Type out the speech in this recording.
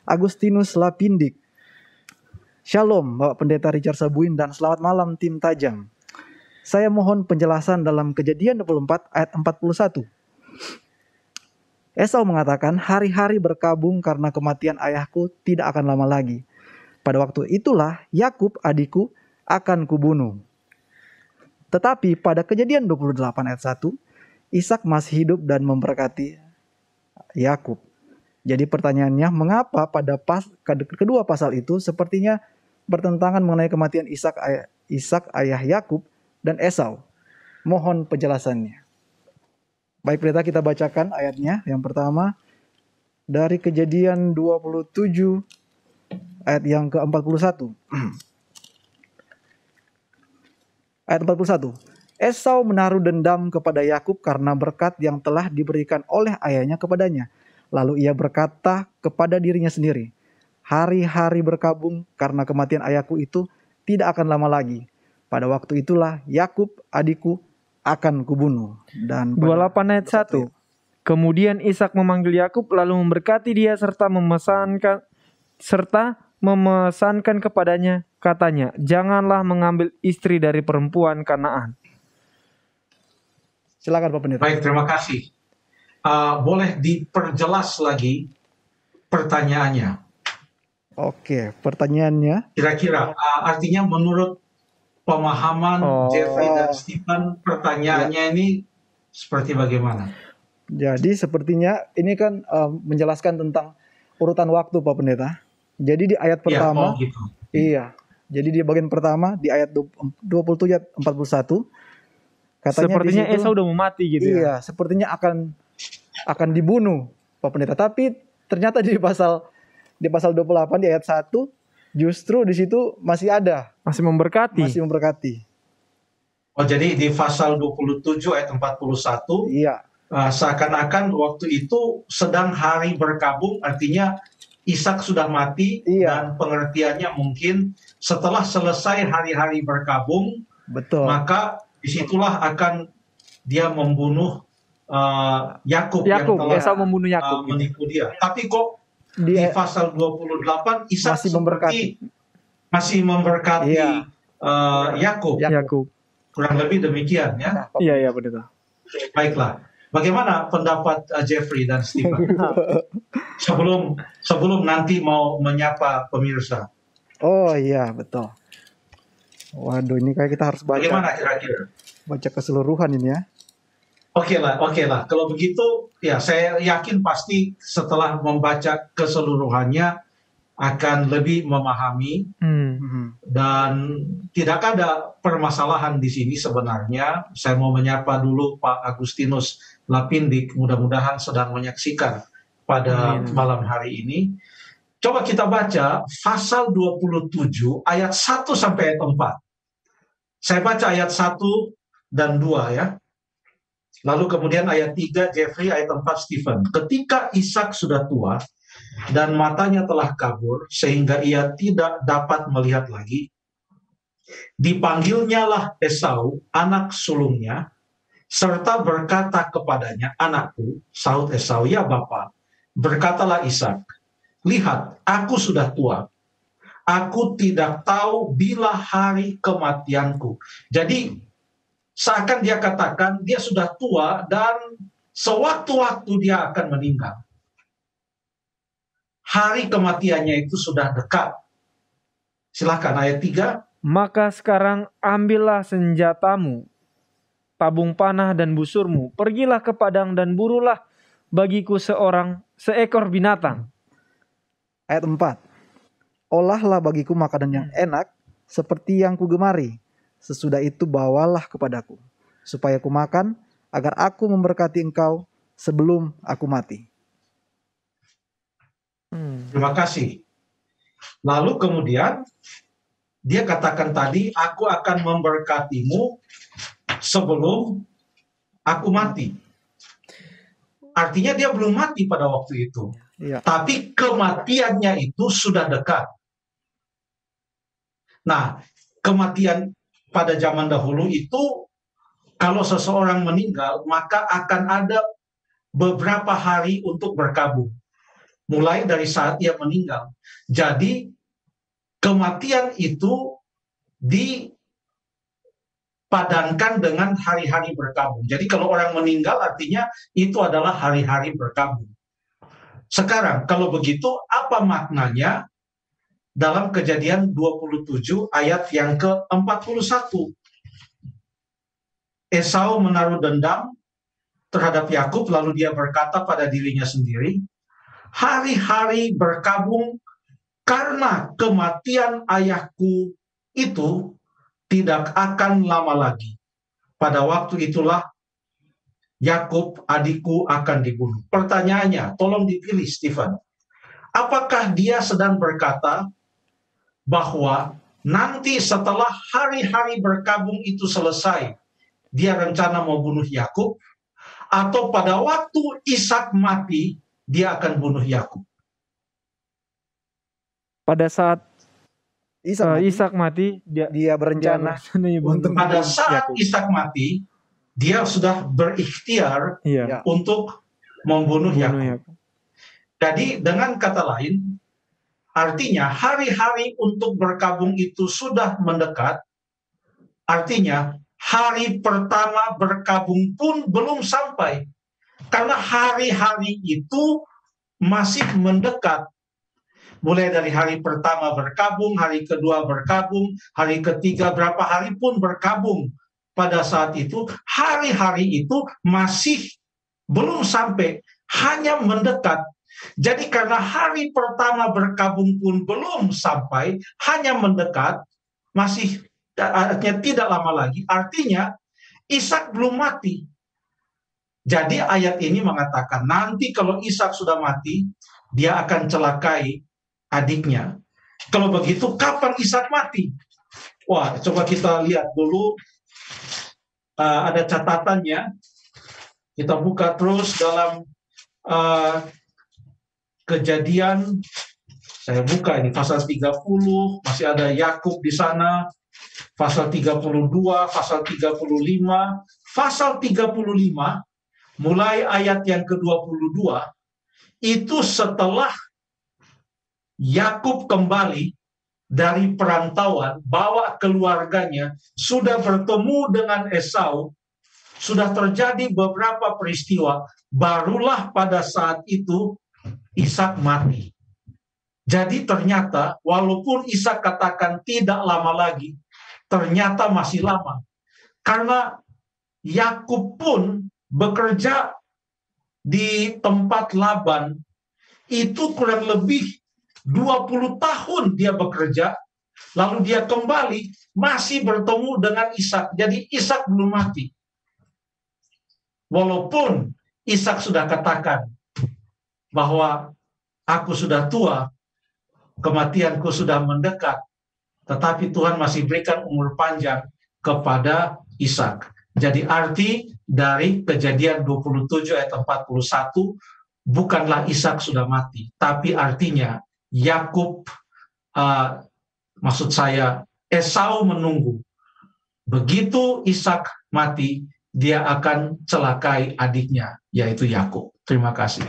Agustinus Lapindik. Shalom Bapak Pendeta Richard Sabuin dan selamat malam tim Tajam. Saya mohon penjelasan dalam Kejadian 24 ayat 41. Esau mengatakan, hari-hari berkabung karena kematian ayahku tidak akan lama lagi. Pada waktu itulah Yakub adikku akan kubunuh. Tetapi pada Kejadian 28 ayat 1, Ishak masih hidup dan memberkati Yakub. Jadi pertanyaannya, mengapa pada kedua pasal itu sepertinya bertentangan mengenai kematian Ishak ayah Yakub dan Esau? Mohon penjelasannya. Baik pendeta, kita bacakan ayatnya. Yang pertama dari Kejadian 27 ayat yang ke-41. Ayat 41. Esau menaruh dendam kepada Yakub karena berkat yang telah diberikan oleh ayahnya kepadanya. Lalu ia berkata kepada dirinya sendiri, hari-hari berkabung karena kematian ayahku itu tidak akan lama lagi. Pada waktu itulah Yakub adikku akan kubunuh. Dan 28 ayat 1. Kemudian Ishak memanggil Yakub lalu memberkati dia serta memesankan kepadanya, katanya, janganlah mengambil istri dari perempuan Kanaan. Silakan Pak Pendeta. Baik, terima kasih. Boleh diperjelas lagi pertanyaannya? Oke, pertanyaannya. Kira-kira artinya menurut pemahaman Jeffrey dan Stephen, pertanyaannya ini seperti bagaimana? Jadi sepertinya ini kan menjelaskan tentang urutan waktu Pak Pendeta. Jadi di ayat pertama, gitu. Iya. Jadi di bagian pertama di ayat 27 ayat 41 katanya sepertinya di situ, Esau udah mau mati gitu ya. Iya, sepertinya akan dibunuh Pak Pendeta. Tapi ternyata di pasal 28 di ayat 1 justru di situ masih ada, masih memberkati. Oh, jadi di pasal 27 ayat 41, iya. Seakan-akan waktu itu sedang hari berkabung, artinya Ishak sudah mati, dan pengertiannya mungkin setelah selesai hari-hari berkabung, betul, maka disitulah akan dia membunuh Yakub yang telah Esau membunuh Yakub, menipu dia. Tapi kok di pasal 28 Ishak masih memberkati Yakub. Kurang lebih demikian ya. Iya benar. Baiklah. Bagaimana pendapat Jeffrey dan Stephen? sebelum nanti mau menyapa pemirsa. Oh iya, betul. Waduh, ini kayak kita harus baca. Bagaimana kira-kira? Baca keseluruhan ini ya. Oke lah. Kalau begitu, ya saya yakin pasti setelah membaca keseluruhannya akan lebih memahami, dan tidak ada permasalahan di sini sebenarnya. Saya mau menyapa dulu Pak Agustinus Lapindik, mudah-mudahan sedang menyaksikan pada malam hari ini. Coba kita baca pasal 27 ayat 1 sampai ayat 4. Saya baca ayat 1 dan 2 ya. Lalu kemudian ayat 3 Jeffrey, ayat 4 Stephen. Ketika Ishak sudah tua dan matanya telah kabur sehingga ia tidak dapat melihat lagi, dipanggilnyalah Esau, anak sulungnya, serta berkata kepadanya, anakku, sahut Esau, ya Bapa. Berkatalah Ishak, lihat, aku sudah tua. Aku tidak tahu bila hari kematianku. Jadi, seakan dia katakan, dia sudah tua dan sewaktu-waktu dia akan meninggal. Hari kematiannya itu sudah dekat. Silakan ayat 3. Maka sekarang ambillah senjatamu, tabung panah dan busurmu, pergilah ke padang dan burulah bagiku seekor binatang. Ayat 4. Olahlah bagiku makanan yang enak seperti yang kugemari. Sesudah itu bawalah kepadaku, supaya ku makan, agar aku memberkati engkau sebelum aku mati. Terima kasih. Lalu kemudian dia katakan tadi, aku akan memberkatimu sebelum aku mati. Artinya dia belum mati pada waktu itu. Tapi kematiannya itu sudah dekat. Nah, kematian pada zaman dahulu itu, kalau seseorang meninggal, maka akan ada beberapa hari untuk berkabung. mulai dari saat ia meninggal. Jadi kematian itu dipadankan dengan hari-hari berkabung. Jadi kalau orang meninggal artinya itu adalah hari-hari berkabung. Sekarang kalau begitu apa maknanya dalam Kejadian 27 ayat yang ke-41? Esau menaruh dendam terhadap Yakub, lalu dia berkata pada dirinya sendiri, hari-hari berkabung karena kematian ayahku itu tidak akan lama lagi. Pada waktu itulah Yakub adikku akan dibunuh. Pertanyaannya, tolong dipilih Stephen. Apakah dia sedang berkata bahwa nanti setelah hari-hari berkabung itu selesai, dia rencana mau bunuh Yakub, atau pada waktu Ishak mati, dia akan bunuh Yakub? Pada saat Ishak mati, dia berencana untuk pada saat Ishak mati, dia sudah berikhtiar untuk membunuh Yakub. Jadi dengan kata lain, artinya hari-hari untuk berkabung itu sudah mendekat. Artinya hari pertama berkabung pun belum sampai, karena hari-hari itu masih mendekat. Mulai dari hari pertama berkabung, hari kedua berkabung, hari ketiga berapa hari pun berkabung. Pada saat itu, hari-hari itu masih belum sampai, hanya mendekat. Jadi karena hari pertama berkabung pun belum sampai, hanya mendekat, masih artinya tidak lama lagi, artinya Ishak belum mati. Jadi ayat ini mengatakan nanti kalau Ishak sudah mati, dia akan celakai adiknya. Kalau begitu kapan Ishak mati? Wah, coba kita lihat dulu, ada catatannya. Kita buka terus dalam Kejadian. Saya buka ini pasal 30, masih ada Yakub di sana. Pasal 32, pasal 35, pasal 35 mulai ayat yang ke-22 itu setelah Yakub kembali dari perantauan, bawa keluarganya, sudah bertemu dengan Esau, sudah terjadi beberapa peristiwa, barulah pada saat itu Ishak mati. Jadi ternyata walaupun Ishak katakan tidak lama lagi, ternyata masih lama. Karena Yakub pun bekerja di tempat Laban, itu kurang lebih 20 tahun dia bekerja, lalu dia kembali, masih bertemu dengan Ishak. Jadi Ishak belum mati. Walaupun Ishak sudah katakan bahwa aku sudah tua, kematianku sudah mendekat, tetapi Tuhan masih berikan umur panjang kepada Ishak. Jadi arti dari Kejadian 27 ayat 41, bukanlah Ishak sudah mati, tapi artinya Yakub, maksud saya Esau menunggu. Begitu Ishak mati, dia akan celakai adiknya, yaitu Yakub. Terima kasih.